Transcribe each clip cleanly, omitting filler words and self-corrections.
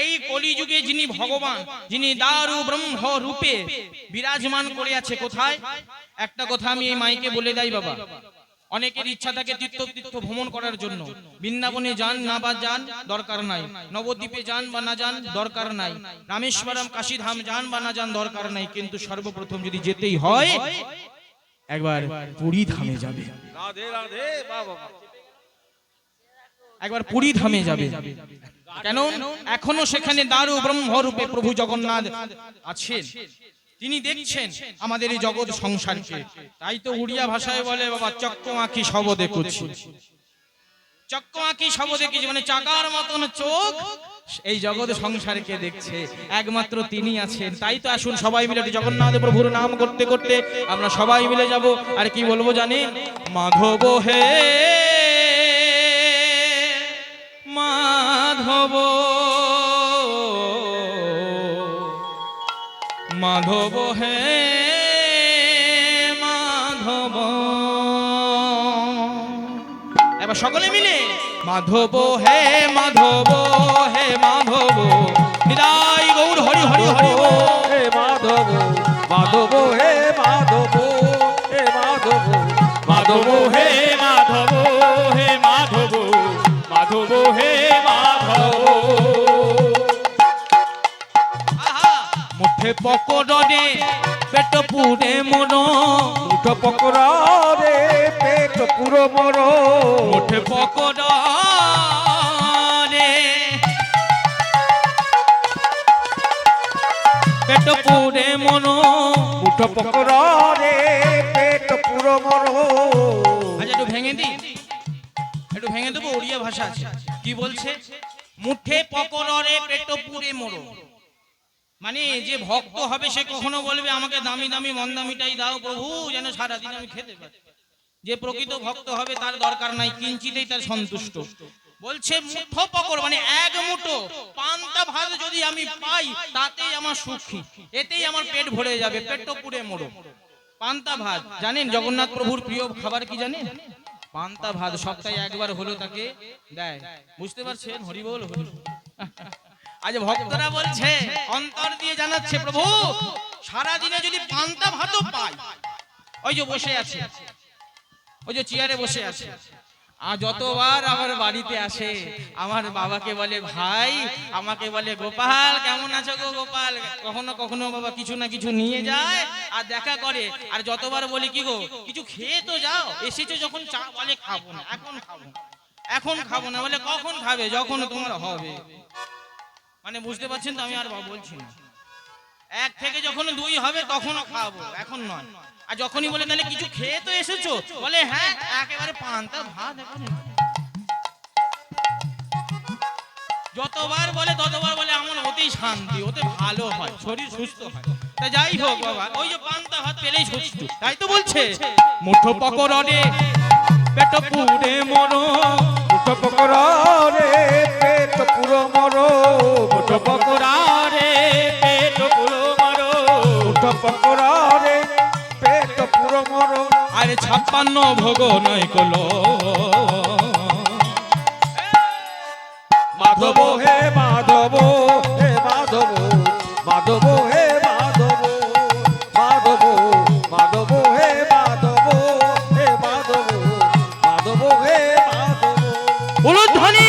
এই কলিযুগে যিনি ভগবান, যিনি দারু ব্রহ্ম রূপে বিরাজমান করে আছে, কোথায়? একটা কথা আমি এই মাইকে বলে দেই বাবা, অনেকের ইচ্ছা থাকে তীর্থ ভ্রমণ করার জন্য। বৃন্দাবনে যান না বা যান দরকার নাই, নবদ্বীপে যান বা না যান দরকার নাই, রামেশ্বরম কাশীধাম যান বা না যান দরকার নাই, কিন্তু সর্বপ্রথম যদি যেতেই হয় একবার পুরী ধামে যাবে। রাধে রাধে বাবা, একবার পুরী ধামে যাবে। কেন? এখনো সেখানে দারু ব্রহ্ম রূপে প্রভু জগন্নাথ আছেন, তিনি দেখছেন আমাদের এই জগৎ সংসারকে। তাই তো উড়িয়া ভাষায় বলে বাবা, চক্ক আঁকি সব দেখুছি। চক্ক আঁকি সব দেখেছি মানে চাকার মতন চোখ এই জগৎ সংসারকে দেখছে, একমাত্র তিনি আছেন। তাই তো আসুন সবাই মিলে জগন্নাথ প্রভুর নাম করতে করতে আমরা সবাই মিলে যাব। আর কি বলবো জানেন? মাধব হে মাধব, মাধব হে মাধব। এবার সকলে মিলে মাধব হে মাধব, হে মাধব, নিতাই গৌর হরি হরি হরি হে মাধব, মাধব হে মাধব, হে মাধব, মাধব হে মাধব, হে মাধব, মাধব হে মাধব। মুঠে পকড়ে পেট পুরে মন, মুঠো পকড়া রে পেট পুরো মর, মুঠে পকড়ে পেট পুরে মন, মুঠো পকড়া রে পেট পুরো মর। আচ্ছা একটু ভেঙে দিই, একটু ভেঙে দেবো, ওড়িয়া ভাষা আছে। কি বলছে? মুঠে পকড়ে পেট পুরে মরো, মানে যে ভক্ত হবে সে কখনো বলবে আমাকে দামি দামি মন্দামিটাই দাও প্রভু, যেন সারাদিন আমি খেতে পারি। যে প্রকৃত ভক্ত হবে তার দরকার নাই, কিঞ্চিতেই তার সন্তুষ্ট। বলছে মুঠো পকড় মানে এক মুঠো পান্তা ভাত যদি আমি পাই তাতেই আমার সুখী, এতেই আমার পেট ভরে যাবে। পেট পুরে মোড়ো পান্তা ভাত। জানেন জগন্নাথ প্রভুর প্রিয় খাবার কি জানেন? পান্তা ভাত। সপ্তাহে একবার হলো তাকে দেয়। বুঝতে পারছেন? হরি বল হরি। আজ ভক্তরা বলছে, অন্তর দিয়ে জানাচ্ছে, প্রভু সারা দিনে যদি পান্তা ভাতও পাই, ওই যে বসে আছে, ওই যে চেয়ারে বসে আছে, আর যতবার আমার বাড়িতে আসে আমার বাবাকে বলে ভাই, আমাকে বলে গোপাল কেমন আছো গো গোপাল। কখনো কখনো বাবা কিছু না কিছু নিয়ে যায় আর দেখা করে। আর যতবার বলি কি গো কিছু খেয়ে তো যাও, এসেছো যখন চা, বলে খাবো না, এখন খাবো, এখন খাবো না। বলে কখন খাবে? যখন তোমার হবে। মানে বুঝতে পারছেন তো? আমি আর বলছি না, এক থেকে যখন দুই হবে তখনও খাবো, এখন নয়। আর যখনই বলে তাহলে কিছু খেয়ে তো এসেছো, বলে হ্যাঁ একেবারে পান্তা ভাত। এখন যতবার বলে ততবার বলে আমার ওতেই শান্তি, ওতে ভালো হয়, শরীর সুস্থ হয়। তা যাই হোক বাবা, ওই যে পান্তা ভাত পেলেই সুস্থ। তাই তো বলছে মুঠো পকড়ে পেট পুরে মরো, মুঠো পকড়া রে পেট পুরো মর, মুঠো পকড়া রে পেট পুরো মরো, মুঠো পকড়া রে পেট পুরো মর। আরে 56 ভোগ নয় কলো, মাধব হে মাধব, হে মাধব, মাধব হে মাধব, মাধব, মাধব হে মাধব, হে মাধব, মাধব হে মাধব। উলুধ্বনি।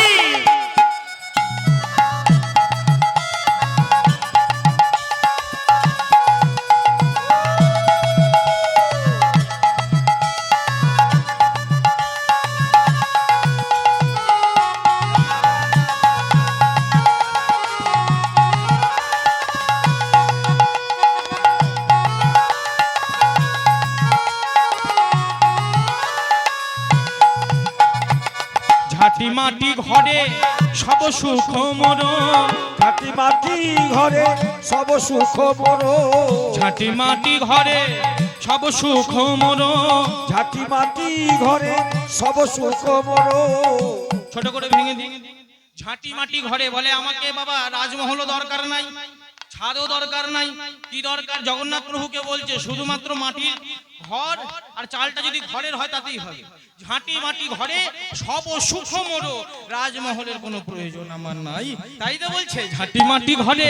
ঝাঁটি মাটি ঘরে সব সুখ মোর, ঝাঁটি মাটি ঘরে সব সুখ মোর, ঝাঁটি মাটি ঘরে সব সুখ মোর। ঝাঁটি মাটি ঘরে সব সুখ মোর। ছোট করে ভেঙে দিই। ঝাঁটি মাটি ঘরে বলে আমাকে বাবা রাজমহলও দরকার নাই, ছাদও দরকার নাই, কি দরকার? জগন্নাথ প্রভুকে বলছে শুধুমাত্র মাটির ঘর আর চালটা যদি ঘরের হয় তাতেই হবে। ঝাঁটি মাটি ঘরে সব সুখ মোরো, রাজমহলের কোনো প্রয়োজন আমার নাই। তাই তো বলছে ঝাঁটি মাটি ঘরে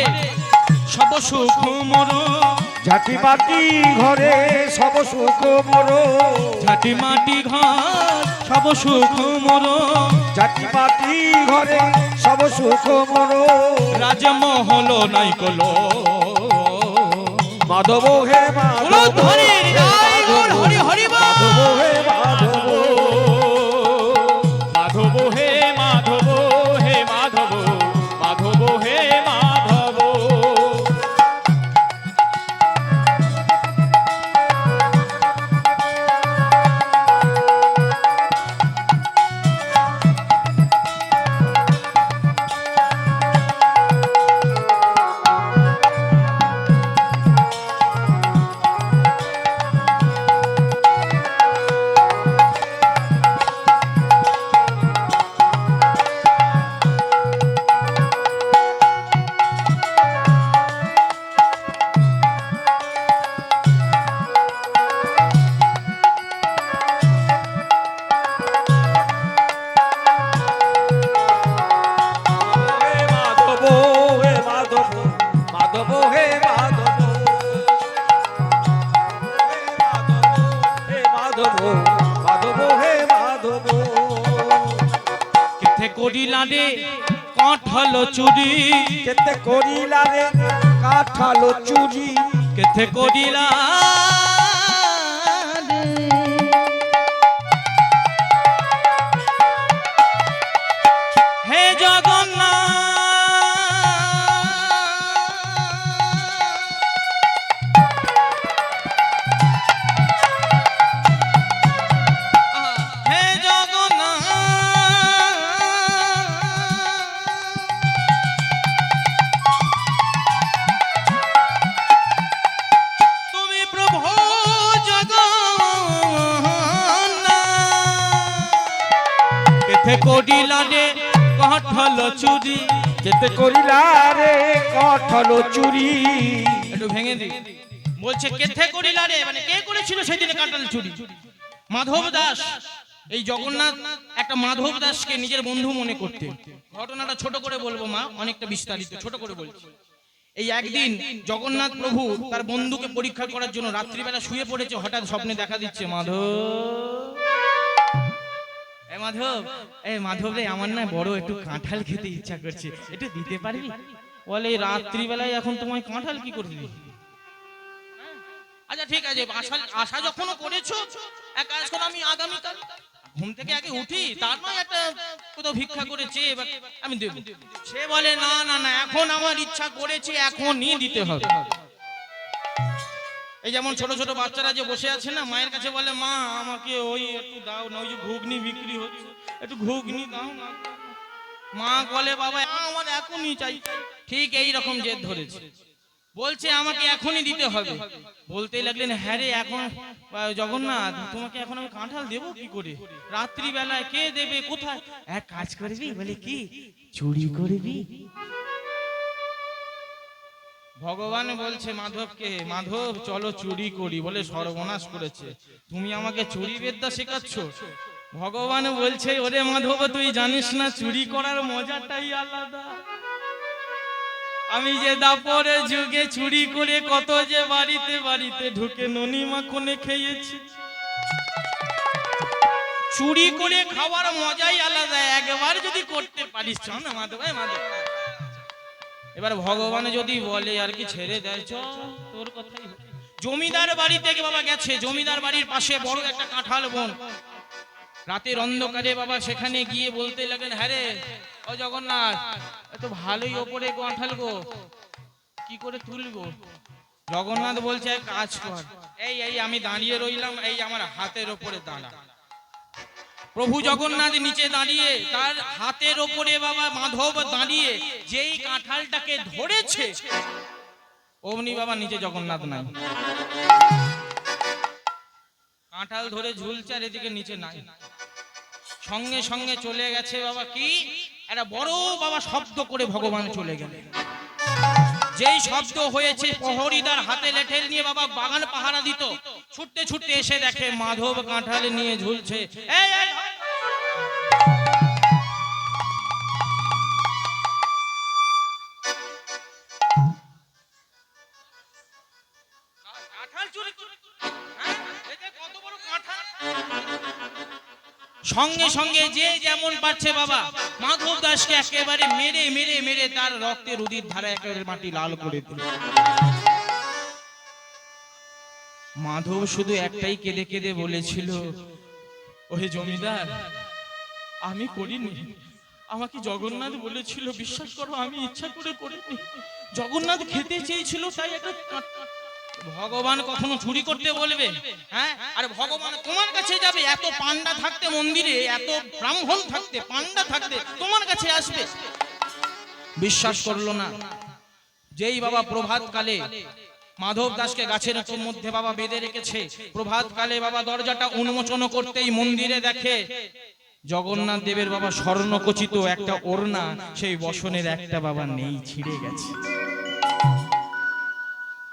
সব সুখ মোরো, ঝাঁটি মাটি ঘরে সব সুখ মোরো, ঝাঁটি মাটি ঘর সব সুখ মোরো, ঝাঁটি মাটি ঘরে সব সুখ মোরো, রাজমহল নাই কলো। মাধব হে মাধব, হরি হরি হরি মাধব হে মাধব, মাধব হে মাধব, হে মাধব, মাধব হে মাধব। মাধব হে মাধব, হে মাধব, মাধব হে মাধব। কেথে করিলা রে কাঁঠাল চুরি, কেতে করিলা রে কাঁঠাল চুরি, কেথে করিলা রে। হে জগন্নাথ হে জগন্নাথ তুমি প্রভু জগন্নাথ। কেথে করিলা রে কাঁঠাল চুরি, কেতে করিলা রে কাঁঠাল চুরি। একটু ভেঙে দি। বলছে কেথে করিলা রে, মানে কে করেছিল সেদিনে কাঁঠাল চুরি? মাধব দাস। এই জগন্নাথ একটা মাধব দাসকে নিজের বন্ধু মনে করতে। ঘটনাটা ছোট করে বলবো মা, অনেকটা বিস্তারিত, ছোট করে বলছি। এই একদিন জগন্নাথ প্রভু তার বন্ধুকে পরীক্ষা করার জন্য রাত্রিবেলা শুয়ে পড়েছে, হঠাৎ স্বপ্নে দেখা দিচ্ছে মাধব, এ মাধব, এ মাধব রে, আমার না বড় একটু কাঁঠাল খেতে ইচ্ছা করছে, একটু দিতে পারবি? বলে এই রাত্রিবেলায় এখন তোমায় কাঁঠাল কি করবি? আচ্ছা ঠিক আছে, আশা যখন করেছো এক কাজ করো, আমি আগামীকাল ঘুম থেকে আগে উঠি, তার নয় একটা কোথাও ভিক্ষা করে চেয়ে আমি দেব। সে বলে না না না, এখন আমার ইচ্ছা করেছে, এখনই দিতে হবে। এই যেমন ছোট ছোট বাচ্চারা যে বসে আছে না, মায়ের কাছে বলে মা আমাকে ওই একটু দাও না, ওই যে ঘুগনি বিক্রি হচ্ছে, একটু ঘুগনি দাও না। মা বলে বাবা আমার এখনই চাই। ঠিক এই রকম জেদ ধরেছে, বলছে আমাকে এখনই দিতে হবে। বলতেই লাগলেন হ্যাঁ রে, এখন জগন্নাথ তোমাকে এখন আমি কাঁঠাল দেবো কি করে? রাত্রিবেলায় কে দেবে, কোথায়? এক কাজ করবি, বলে কি, চুরি করবি। ভগবান বলছে মাধবকে, মাধব চলো চুরি করি। বলে সর্বনাশ করেছে, তুমি আমাকে চুরি বিদ্যা শেখাচ্ছ? ভগবান বলছে ওরে মাধব তুই জানিস না চুরি করার মজাটাই আলাদা। আমি যে দাপরে যুগে চুরি করে কত যে বাড়িতে বাড়িতে ঢুকে ননি মাখনে খেয়েছি। চুরি করে খাওয়ার মজাই আলাদা, একবার যদি করতে পারিস। চল না মাধব, মাধব। এবার ভগবান যদি বলে আর কি ছেড়ে দেয়, চল তোর কথাই। জমিদার বাড়ি থেকে বাবা গেছে, জমিদার বাড়ির পাশে বড় একটা কাঁঠাল বন। রাতের অন্ধকারে বাবা সেখানে গিয়ে বলতে লাগলেন হ্যাঁ রে ও জগন্নাথ, এত ভালোই ওপরে কাঁঠাল গো, কি করে তুলবো? জগন্নাথ বলছে এক কাজ কর, এই এই আমি দাঁড়িয়ে রইলাম, এই আমার হাতের ওপরে দাঁড়া। প্রভু জগন্নাথ নিচে দাঁড়িয়ে, তার হাতের ওপরে বাবা মাধব দাঁড়িয়ে যেই কাঁঠালটাকে ধরেছে অমনি বাবা নিচে জগন্নাথ নাই। কাঁঠাল ধরে ঝুলছে আর এদিকে নিচে নাই। সঙ্গে সঙ্গে চলে গেছে বাবা কি একটা বড় বাবা শব্দ করে ভগবান চলে গেলেন। যেই শব্দ হয়েছে প্রহরীদার হাতে লেঠেল নিয়ে বাবা বাগান পাহারা দিত, ছুটতে ছুটতে এসে দেখে মাধব কাঁঠাল নিয়ে ঝুলছে। এই, এই, কাঁঠাল চুরি করে, হ্যাঁ? এতে কত বড় কাঁঠাল! সঙ্গে সঙ্গে যে যেমন পারছে বাবা মাধব দাসকে একেবারে মেরে মেরে মেরে তার রক্তের উদির ধারা একেবারে মাটি লাল করে দিল। মাধব শুধু একটাই কেঁদে কেঁদে বলেছিল, ওহে জমিদার, আমি করিনি, আমাকে জগন্নাথ বলেছিল, বিশ্বাস করো আমি ইচ্ছা করে করিনি, জগন্নাথ খেতে চেয়েছিল তাই একটা। ভগবান কখনো চুরি করতে বলবে? হ্যাঁ, আর ভগবান তোমার কাছে যাবে? এত পান্ডা থাকতে মন্দিরে, এত ব্রাহ্মণ থাকতে, পান্ডা থাকতে তোমার কাছে আসবে? বিশ্বাস করলো না। যেই বাবা প্রভাত কালে মাধব দাসকে গাছের মধ্যে বাবা বেঁধে রেখেছে, প্রভাত কালে বাবা দরজাটা উন্মোচন করতেই মন্দিরে দেখে জগন্নাথ দেবের বাবা স্বর্ণকচিত একটা ওড়না, সেই বসনের একটা বাবা নেই, ছিঁড়ে গেছে।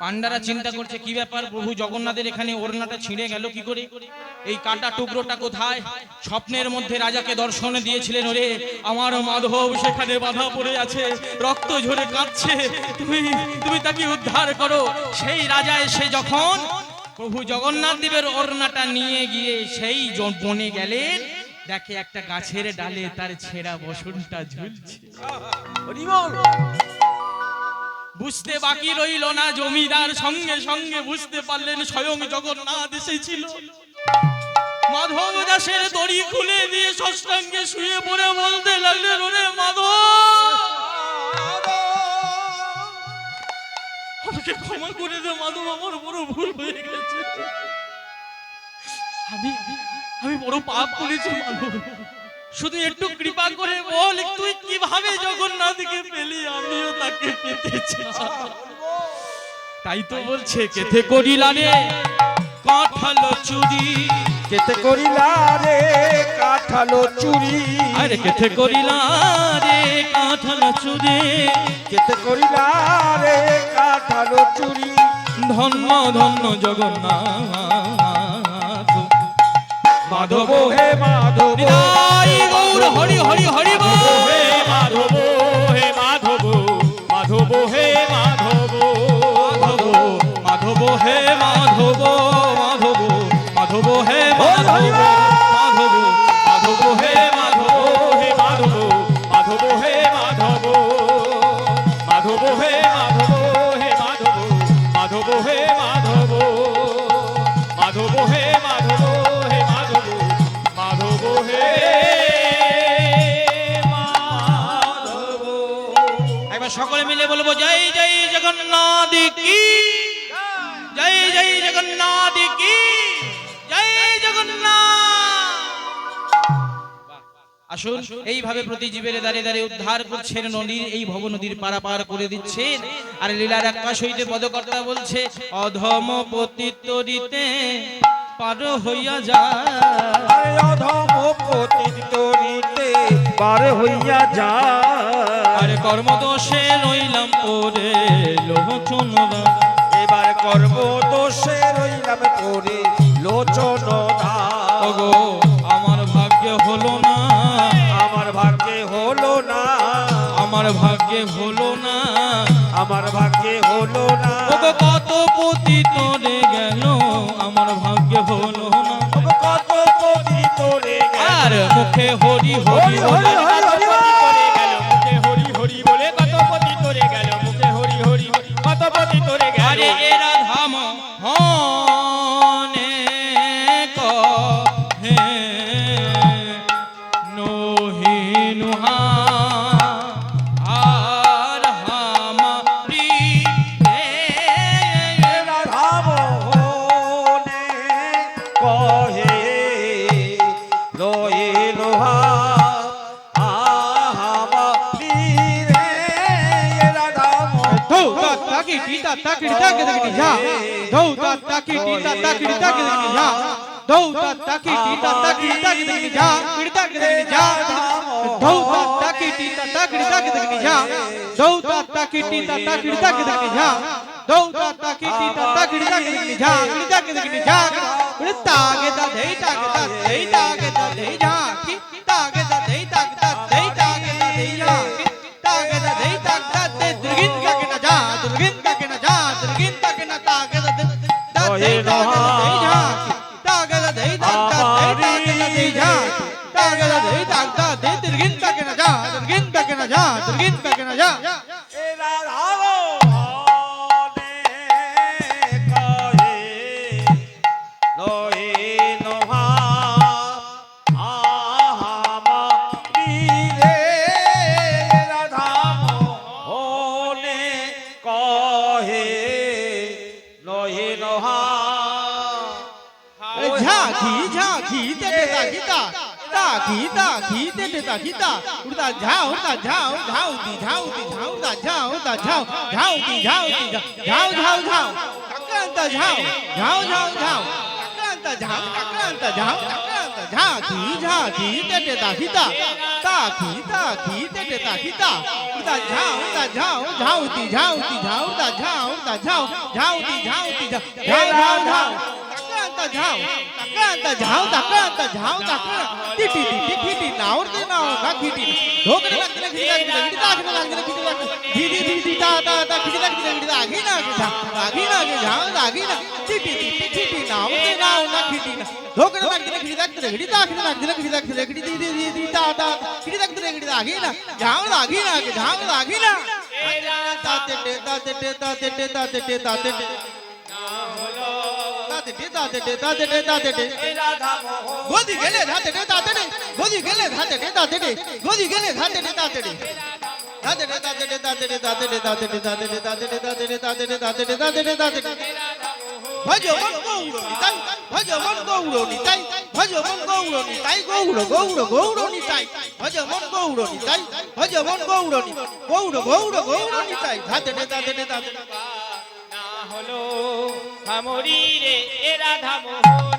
পান্ডারা চিন্তা করছে কি ব্যাপার, প্রভু জগন্নাথের এখানে ওড়নাটা ছিঁড়ে গেল কি করে, এই কাটা টুকরোটা কোথায়? স্বপ্নের মধ্যে রাজাকে দর্শন দিয়েছিলেন, ওরে আমার মাধব সেখানে বাধা পড়ে আছে, রক্ত ঝরে কাঁদছে, তুমি তাকে উদ্ধার করো। সেই রাজা এসে যখন প্রভু জগন্নাথ দেবের ওড়নাটা নিয়ে গিয়ে সেই বনে গেলেন, দেখে একটা গাছের ডালে তার ছেঁড়া বসনটা ঝুলছে। বুঝতে বাকি রইল না জমিদার, সঙ্গে সঙ্গে বুঝতে পারলেন স্বয়ং জগন্নাথ এসেছিল। মাধব দাসের দড়ি খুলে দিয়ে সষ্টাঙ্গে শুয়ে পড়ে বলতে লাগলেন, ওরে মাধব, আমাকে ক্ষমা করে দে মাধব, আমার বড় ভুল হয়ে গেছে, আমি বড় পাপ করেছি মাধব, শুধু একটু কৃপা করে বল তুই কিভাবে জগন্নাথকে পেলি, আমিও তাকে পেতে চাই। তাই তো বলছে, কেতে করিলা রে কাঁঠাল চুরি, কেতে করিলা রে কাঁঠাল চুরি, আরে কেতে করিলা রে কাঁঠাল চুরি, কেতে করিলা রে কাঁঠাল চুরি, ধন্য ধন্য জগন্নাথ মাধব হে মাধব, নিতাই গৌর হরি হরি হরি বল। হে মাধব, হে মাধব, মাধব হে মাধব, মাধব হে মাধব, মাধব মাধব হে মাধব, মাধব মাধব হে মাধব, হে মাধব, মাধব হে মাধব, মাধব হে মাধব, হে মাধব, মাধব হে মাধব, মাধব হে মাধব, হে মাধব, মাধব হে মাধব। একবার সকলে মিলে বলবো, জয় জয় জগন্নাথ কি, জয় জয় জগন্নাথ কি, জয় জগন্নাথ। আসুন এইভাবে প্রতি জীবের দাঁড়িয়ে দাঁড়িয়ে উদ্ধার করছেন, নদীর এই ভব নদীর পারাপার করে দিচ্ছেন। আর লীলার আকাশ হইতে পদকর্তা বলছে, অধম পতিত দিতে পার হইয়া যায়, অধম পতিত নিতে পার হইয়া যায়, আরে কর্মদোষে লইলাম পরে লোচন, এবার কর্ম দোষে রইলাম পরে লোচন, ওগো আমার ভাগ্যে হলো না, আমার ভাগ্যে হলো না, আমার ভাগ্যে হলো না, আমার ভাগ্যে হলো না, ওগো কত পতিত রে গেল, আমার ভাগ্যে হলো না, কত পতিত রে গেল, আর মুখে হরি হরি বলে মুখে হরি হরি বলে কত পতি তোরে গেল, মুখে হরি হরি কত পতি তোরে গেল। আরে এরা ধাম হনে কহে নহি নুহা আর হামারি রাধাম হনে কহে রয়ে লোহা আহামা রে রাধাম ताकि टीता ताकि ताकि ताकि जा दो ताकि टीता ताकि ताकि ताकि जा दो ताकि टीता ताकि ताकि ताकि जा ताकि ताकि जा दो ताकि টি তা তা কি তা কে দেখনি ঝা দৌ তা তা কি টি তা তা কি তা কে দেখনি ঝা দৌ তা তা কি টি তা তা কি তা কে দেখনি ঝা কি তা কে দেখনি ঝা বলে তা গে তা দেই তা গে তা দেই তা গে তা দেই ঝা কি তা গে তা দেই তা গে তা দেই তা গে তা দেই ঝা তা গে তা দেই তা গে তা দে দুর্গিন কা কে না ঝা দুর্গিন কা কে না ঝা দুর্গিন কা কে না তা গে তা দেই তা দেই তা গে তা দেই ঝা তা গে তা দেই তা তা দেই তা গে তা দেই ঝা তা গে তা দেই তা তা দেই দুর্গিন কা কে না ঝা দুর্গিন কা কে না ঝা দুর্গিন কা কে না ঝা এ রাধা মোহনে কহে লয়ে নহা আহামারি রে রাধা মোহনে কহে লয়ে নহা ঝাঁকি ঝাঁকি তেটে তাকিতা তাকি তেটে তাকিতা উড়তা ঝাউ তা ঝাউ ঝাউ দি ঝাউ তা ঝাউ তা ঝাউ ঝাউ দি ঝাউ ঝাউ ঝাউ ঝাউ টাকান্তা ঝাউ ঝাউ ঝাউ ঝাউ টাকান্তা ঝাউ টাকান্তা ঝাউ টাকান্তা ঝাঁকি ঝাঁকি তেটে তাকিতা তাকি তেটে তাকিতা উড়তা ঝাউ তা ঝাউ ঝাউ দি ঝাউ তা ঝাউ ঝাউ দি ঝাউ ঝাউ ঝাউ ঝাউ তা ঝাউ টাকান্তা ঝাউ টাকান্তা ঝাউ টাকা টিটি টিটি টিটি নাউর দে নাও না খিটি ঢোকরে লাগতে খিটি খিটি তাকনে লাগতে খিটি লাগতে ধিদি ধিদি তা তা তা খিটি খিটি আগি না গে ঝাউ আগি না টিটি টিটি টিটি নাউর দে নাও না খিটি না ঢোকরে লাগতে খিটি খিটি তাকনে লাগতে খিটি খিটি ধিদি ধিদি তা তা খিটি লাগতে খিটি আগি না ঝাউ আগি না গে ঝাউ আগি না তাতে তাতে তাতে তাতে তাতে গোদি গেলে ধাতে তাতে গোদি গেলে ধাতে তাতে গোদি গেলে ধাতে তাতে ভজমন গৌর নিতাই ভজমন গৌর নিতাই ভজমন গৌর নিতাই গৌর গৌর গৌর নিতাই ভজমন গৌর নিতাই ভজমন গৌর গৌর গৌর গৌর নিতাই ধাতে না হলো আমরি রে এ রাধা মোহন